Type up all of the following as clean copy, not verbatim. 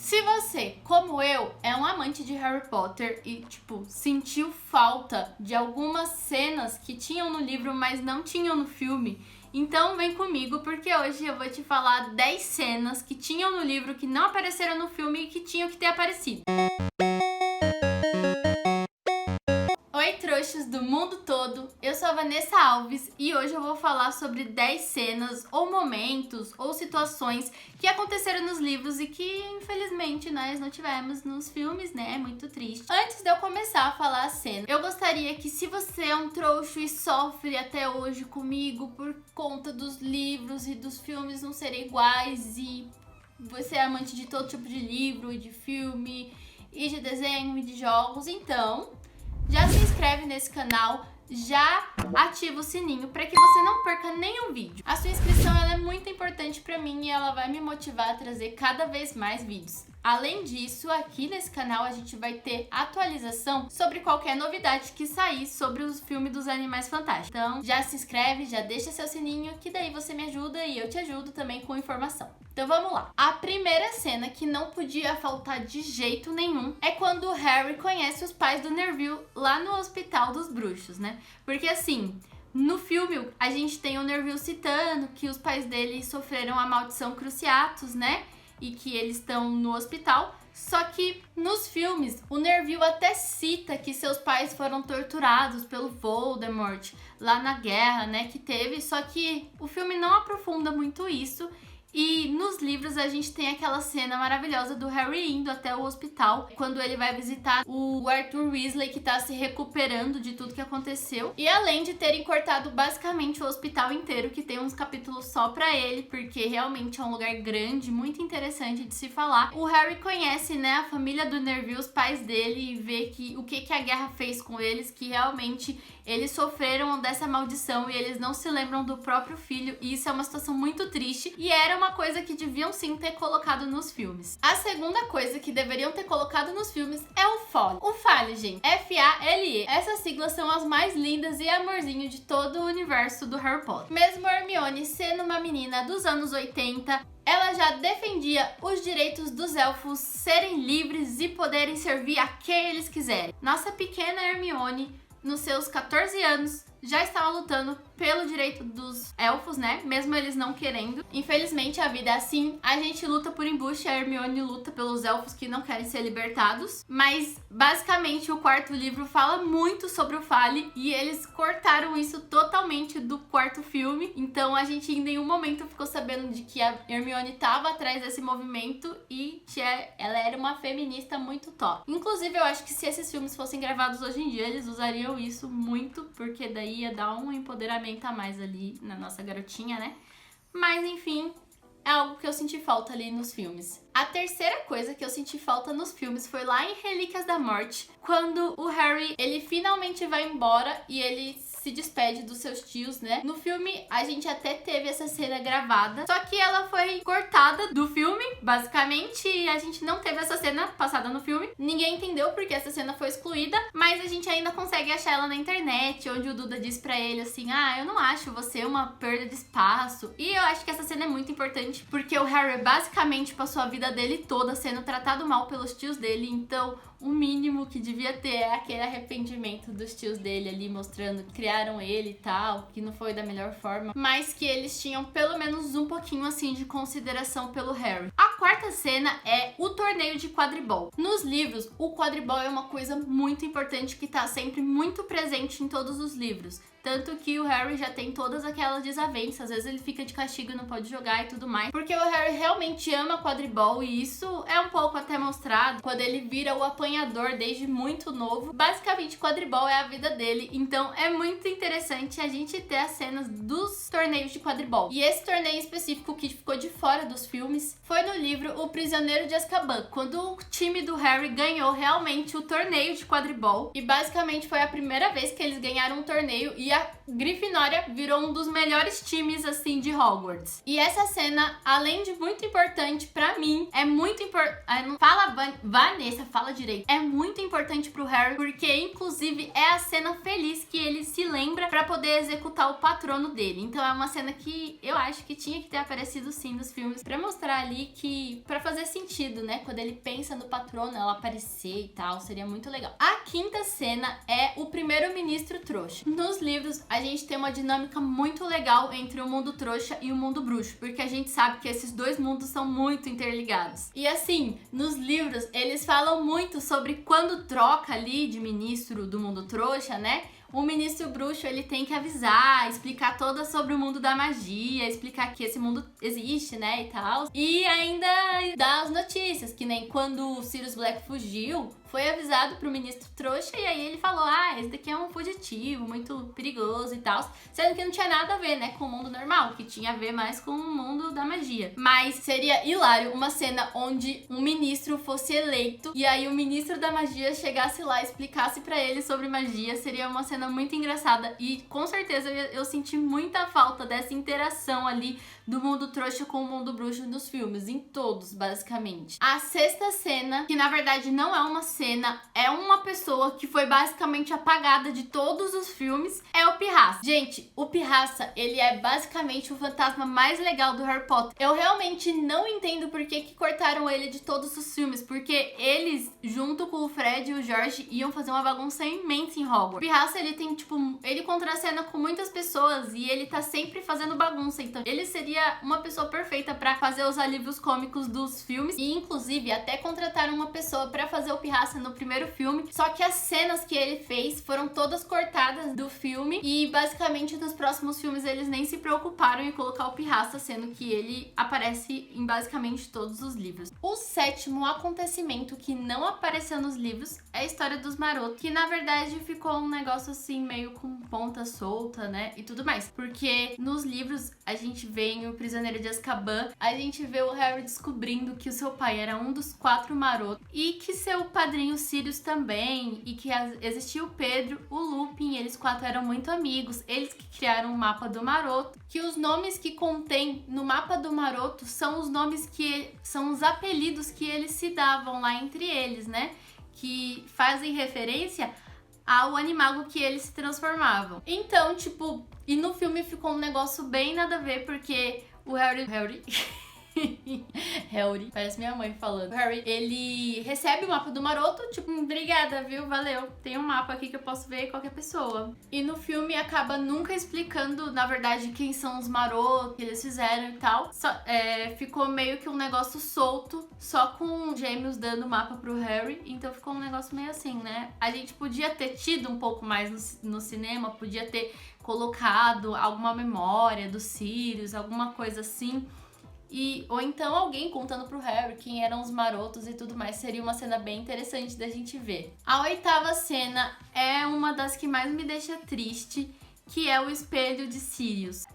Se você, como eu, é um amante de Harry Potter e, sentiu falta de algumas cenas que tinham no livro, mas não tinham no filme, então vem comigo, porque hoje eu vou te falar 10 cenas que tinham no livro, que não apareceram no filme e que tinham que ter aparecido. Oi, trouxas do mundo todo, eu sou a Vanessa Alves e hoje eu vou falar sobre 10 cenas ou momentos ou situações que aconteceram nos livros e que infelizmente nós não tivemos nos filmes, né? É muito triste. Antes de eu começar a falar a cena, eu gostaria que, se você é um trouxo e sofre até hoje comigo por conta dos livros e dos filmes não serem iguais, e você é amante de todo tipo de livro e de filme e de desenho e de jogos, então já se inscreve nesse canal, já ativa o sininho para que você não perca nenhum vídeo. A sua inscrição ela é muito importante para mim e ela vai me motivar a trazer cada vez mais vídeos. Além disso, aqui nesse canal a gente vai ter atualização sobre qualquer novidade que sair sobre os filmes dos Animais Fantásticos. Então já se inscreve, já deixa seu sininho, que daí você me ajuda e eu te ajudo também com informação. Então vamos lá. A primeira cena que não podia faltar de jeito nenhum é quando o Harry conhece os pais do Neville lá no Hospital dos Bruxos, né? Porque assim, no filme a gente tem o Neville citando que os pais dele sofreram a maldição Cruciatus, né? E que eles estão no hospital. Só que nos filmes, o Neville até cita que seus pais foram torturados pelo Voldemort lá na guerra, né, que teve. Só que o filme não aprofunda muito isso. E nos livros a gente tem aquela cena maravilhosa do Harry indo até o hospital, quando ele vai visitar o Arthur Weasley, que tá se recuperando de tudo que aconteceu. E além de terem cortado basicamente o hospital inteiro, que tem uns capítulos só pra ele, porque realmente é um lugar grande, muito interessante de se falar, o Harry conhece, né, a família do Neville, os pais dele, e vê que o que a guerra fez com eles, que realmente eles sofreram dessa maldição e eles não se lembram do próprio filho, e isso é uma situação muito triste e era uma coisa que deviam sim ter colocado nos filmes. A segunda coisa que deveriam ter colocado nos filmes é o Fale. O Fale, gente, F-A-L-E. Essas siglas são as mais lindas e amorzinho de todo o universo do Harry Potter. Mesmo a Hermione sendo uma menina dos anos 80, ela já defendia os direitos dos elfos serem livres e poderem servir a quem eles quiserem. Nossa pequena Hermione, nos seus 14 anos, já estava lutando pelo direito dos elfos, né? Mesmo eles não querendo. Infelizmente, a vida é assim. A gente luta por embuste, a Hermione luta pelos elfos que não querem ser libertados. Mas, basicamente, o quarto livro fala muito sobre o Fale e eles cortaram isso totalmente do quarto filme. Então, a gente em nenhum momento ficou sabendo de que a Hermione estava atrás desse movimento e que ela era uma feminista muito top. Inclusive, eu acho que se esses filmes fossem gravados hoje em dia, eles usariam isso muito, porque daí ia dar um empoderamento a mais ali na nossa garotinha, né? Mas enfim, é algo que eu senti falta ali nos filmes. A terceira coisa que eu senti falta nos filmes foi lá em Relíquias da Morte, quando o Harry, ele finalmente vai embora e ele se despede dos seus tios, né? No filme, a gente até teve essa cena gravada, só que ela foi cortada do filme, basicamente, e a gente não teve essa cena passada no filme. Ninguém entendeu porque essa cena foi excluída, mas a gente ainda consegue achar ela na internet, onde o Duda diz pra ele assim, eu não acho você uma perda de espaço. E eu acho que essa cena é muito importante, porque o Harry basicamente passou a vida dele toda sendo tratado mal pelos tios dele, então o mínimo que devia ter é aquele arrependimento dos tios dele ali, mostrando que criaram ele e tal, que não foi da melhor forma, mas que eles tinham pelo menos um pouquinho assim de consideração pelo Harry. A quarta cena é o torneio de quadribol. Nos livros, o quadribol é uma coisa muito importante que tá sempre muito presente em todos os livros. Tanto que o Harry já tem todas aquelas desavenças, às vezes ele fica de castigo e não pode jogar e tudo mais, porque o Harry realmente ama quadribol e isso é um pouco até mostrado quando ele vira o apanhador desde muito novo. Basicamente, quadribol é a vida dele, então é muito interessante a gente ter as cenas dos torneios de quadribol. E esse torneio específico que ficou de fora dos filmes foi no livro O Prisioneiro de Azkaban, quando o time do Harry ganhou realmente o torneio de quadribol, e basicamente foi a primeira vez que eles ganharam um torneio e e a Grifinória virou um dos melhores times, assim, de Hogwarts. E essa cena, além de muito importante pra mim, é muito importante... Vanessa, fala direito. É muito importante pro Harry, porque, inclusive, é a cena feliz que ele se lembra pra poder executar o patrono dele. Então é uma cena que eu acho que tinha que ter aparecido, sim, nos filmes, pra mostrar ali que... pra fazer sentido, né? Quando ele pensa no patrono, ela aparecer e tal, seria muito legal. A quinta cena é o primeiro-ministro trouxa. Nos livros, a gente tem uma dinâmica muito legal entre o mundo trouxa e o mundo bruxo, porque a gente sabe que esses dois mundos são muito interligados. E assim, nos livros, eles falam muito sobre quando troca ali de ministro do mundo trouxa, né? O ministro bruxo, ele tem que avisar, explicar toda sobre o mundo da magia, explicar que esse mundo existe, né, e tal. E ainda dar as notícias, que nem quando o Sirius Black fugiu, foi avisado pro ministro trouxa e aí ele falou, esse daqui é um fugitivo, muito perigoso e tal. Sendo que não tinha nada a ver, né, com o mundo normal, que tinha a ver mais com o mundo da magia. Mas seria hilário uma cena onde um ministro fosse eleito e aí o ministro da magia chegasse lá e explicasse pra ele sobre magia. Seria uma cena muito engraçada e com certeza eu senti muita falta dessa interação ali do mundo trouxa com o mundo bruxo nos filmes, em todos, basicamente. A sexta cena, que na verdade não é uma cena, é uma pessoa que foi basicamente apagada de todos os filmes, é o Pirraça. Gente, o Pirraça, ele é basicamente o fantasma mais legal do Harry Potter. Eu realmente não entendo por que cortaram ele de todos os filmes, porque eles, junto com o Fred e o George, iam fazer uma bagunça imensa em Hogwarts. O Pirraça, ele tem, tipo, ele contracena com muitas pessoas e ele tá sempre fazendo bagunça, então ele seria uma pessoa perfeita pra fazer os alívios cômicos dos filmes e, inclusive, até contrataram uma pessoa pra fazer o Pirraça no primeiro filme, só que as cenas que ele fez foram todas cortadas do filme e, basicamente, nos próximos filmes eles nem se preocuparam em colocar o Pirraça, sendo que ele aparece em basicamente todos os livros. O sétimo acontecimento que não apareceu nos livros é a história dos marotos, que, na verdade, ficou um negócio, assim, meio com ponta solta, né, e tudo mais, porque nos livros a gente vê em O Prisioneiro de Azkaban, a gente vê o Harry descobrindo que o seu pai era um dos 4 marotos e que seu padrinho Sirius também, e que existia o Pedro, o Lupin, eles 4 eram muito amigos, eles que criaram o mapa do maroto, que os nomes que contém no mapa do maroto são os nomes que são os apelidos que eles se davam lá entre eles, né, que fazem referência ao animago que eles se transformavam. Então, tipo, e no filme ficou um negócio bem nada a ver, porque o Harry parece minha mãe falando. O Harry, ele recebe o mapa do maroto, tipo, obrigada, viu? Valeu. Tem um mapa aqui que eu posso ver qualquer pessoa. E no filme acaba nunca explicando, na verdade, quem são os marotos, o que eles fizeram e tal. Ficou meio que um negócio solto, só com gêmeos dando o mapa pro Harry. Então ficou um negócio meio assim, né? A gente podia ter tido um pouco mais no cinema, podia ter colocado alguma memória do Sirius, alguma coisa assim. Ou então alguém contando pro Harry quem eram os marotos e tudo mais. Seria uma cena bem interessante da gente ver. A oitava cena é uma das que mais me deixa triste, que é o espelho de Sirius.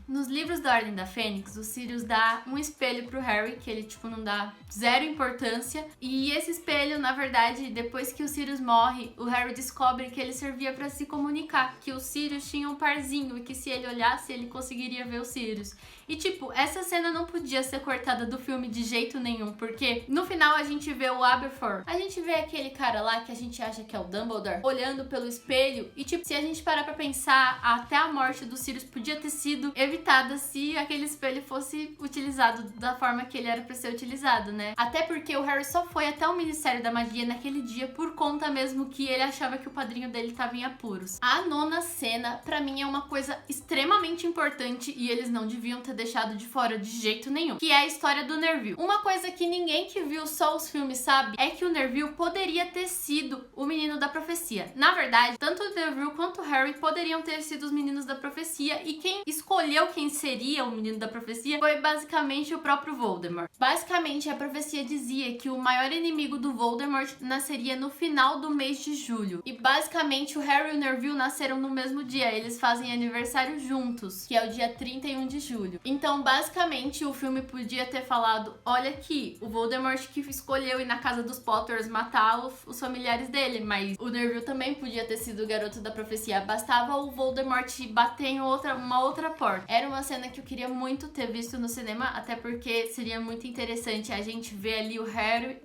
Nos livros da Ordem da Fênix, o Sirius dá um espelho pro Harry, que ele, tipo, não dá zero importância. E esse espelho, na verdade, depois que o Sirius morre, o Harry descobre que ele servia pra se comunicar, que o Sirius tinha um parzinho e que se ele olhasse, ele conseguiria ver o Sirius. E, tipo, essa cena não podia ser cortada do filme de jeito nenhum, porque no final a gente vê o Aberforth, a gente vê aquele cara lá que a gente acha que é o Dumbledore, olhando pelo espelho, e, tipo, se a gente parar pra pensar, até a morte do Sirius podia ter sido evitada se aquele espelho fosse utilizado da forma que ele era pra ser utilizado, né? Até porque o Harry só foi até o Ministério da Magia naquele dia por conta mesmo que ele achava que o padrinho dele tava em apuros. A nona cena, pra mim, é uma coisa extremamente importante e eles não deviam ter deixado de fora de jeito nenhum, que é a história do Neville. Uma coisa que ninguém que viu só os filmes sabe é que o Neville poderia ter sido o menino da profecia. Na verdade, tanto o Neville quanto o Harry poderiam ter sido os meninos da profecia e quem escolheu quem seria o menino da profecia foi basicamente o próprio Voldemort. Basicamente, a profecia dizia que o maior inimigo do Voldemort nasceria no final do mês de julho. E basicamente, o Harry e o Neville nasceram no mesmo dia. Eles fazem aniversário juntos, que é o dia 31 de julho. Então, basicamente, o filme podia ter falado, olha aqui, o Voldemort que escolheu ir na casa dos Potters matar os familiares dele, mas o Neville também podia ter sido o garoto da profecia. Bastava o Voldemort bater em uma outra porta. Era uma cena que eu queria muito ter visto no cinema, até porque seria muito interessante a gente ver ali o Harry.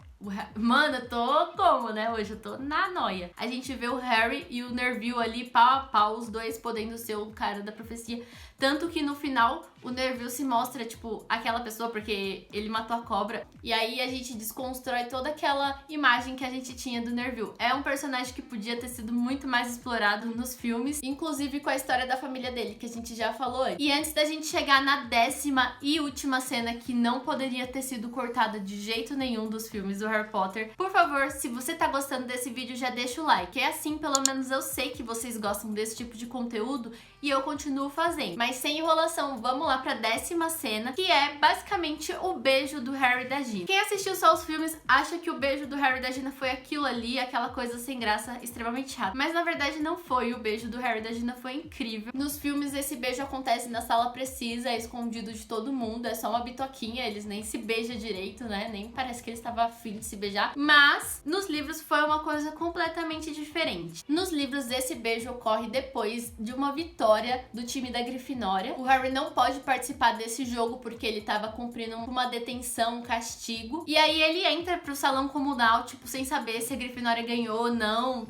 Mano, eu tô como, né? Hoje eu tô na noia. A gente vê o Harry e o Neville ali pau a pau, os dois podendo ser o cara da profecia. Tanto que no final o Neville se mostra, tipo, aquela pessoa porque ele matou a cobra. E aí a gente desconstrói toda aquela imagem que a gente tinha do Neville. É um personagem que podia ter sido muito mais explorado nos filmes, inclusive com a história da família dele, que a gente já falou antes. E antes da gente chegar na 10ª e última cena que não poderia ter sido cortada de jeito nenhum dos filmes do Harry Potter, por favor, se você tá gostando desse vídeo, já deixa o like. É assim, pelo menos eu sei que vocês gostam desse tipo de conteúdo e eu continuo fazendo. Mas sem enrolação, vamos lá pra 10ª cena, que é basicamente o beijo do Harry e da Gina. Quem assistiu só os filmes acha que o beijo do Harry e da Gina foi aquilo ali, aquela coisa sem graça, extremamente chata. Mas na verdade não foi. O beijo do Harry e da Gina foi incrível. Nos filmes esse beijo acontece na sala precisa, é escondido de todo mundo, é só uma bitoquinha, eles nem se beijam direito, né? Nem parece que eles estavam afim de se beijar. Mas nos livros foi uma coisa completamente diferente. Nos livros esse beijo ocorre depois de uma vitória do time da Grifinória. O Harry não pode participar desse jogo porque ele tava cumprindo uma detenção, um castigo. E aí ele entra pro salão comunal, tipo, sem saber se a Grifinória ganhou ou não,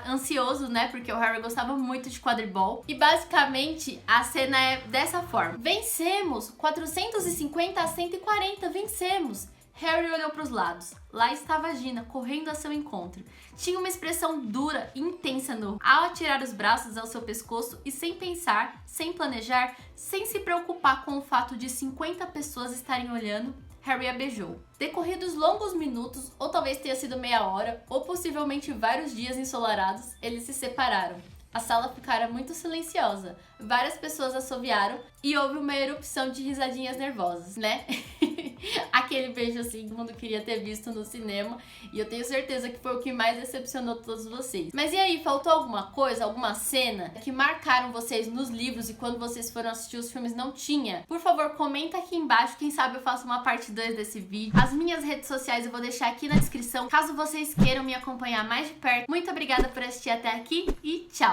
ansioso, né? Porque o Harry gostava muito de quadribol. E basicamente a cena é dessa forma: vencemos! 450 a 140, vencemos! Harry olhou para os lados. Lá estava Gina, correndo a seu encontro. Tinha uma expressão dura e intensa no ao atirar os braços ao seu pescoço e sem pensar, sem planejar, sem se preocupar com o fato de 50 pessoas estarem olhando, Harry a beijou. Decorridos longos minutos, ou talvez tenha sido meia hora, ou possivelmente vários dias ensolarados, eles se separaram. A sala ficara muito silenciosa. Várias pessoas assoviaram e houve uma erupção de risadinhas nervosas, né? Aquele beijo assim que todo mundo queria ter visto no cinema. E eu tenho certeza que foi o que mais decepcionou todos vocês. Mas e aí, faltou alguma coisa, alguma cena que marcaram vocês nos livros e quando vocês foram assistir os filmes não tinha? Por favor, comenta aqui embaixo. Quem sabe eu faço uma parte 2 desse vídeo. As minhas redes sociais eu vou deixar aqui na descrição, caso vocês queiram me acompanhar mais de perto. Muito obrigada por assistir até aqui e tchau!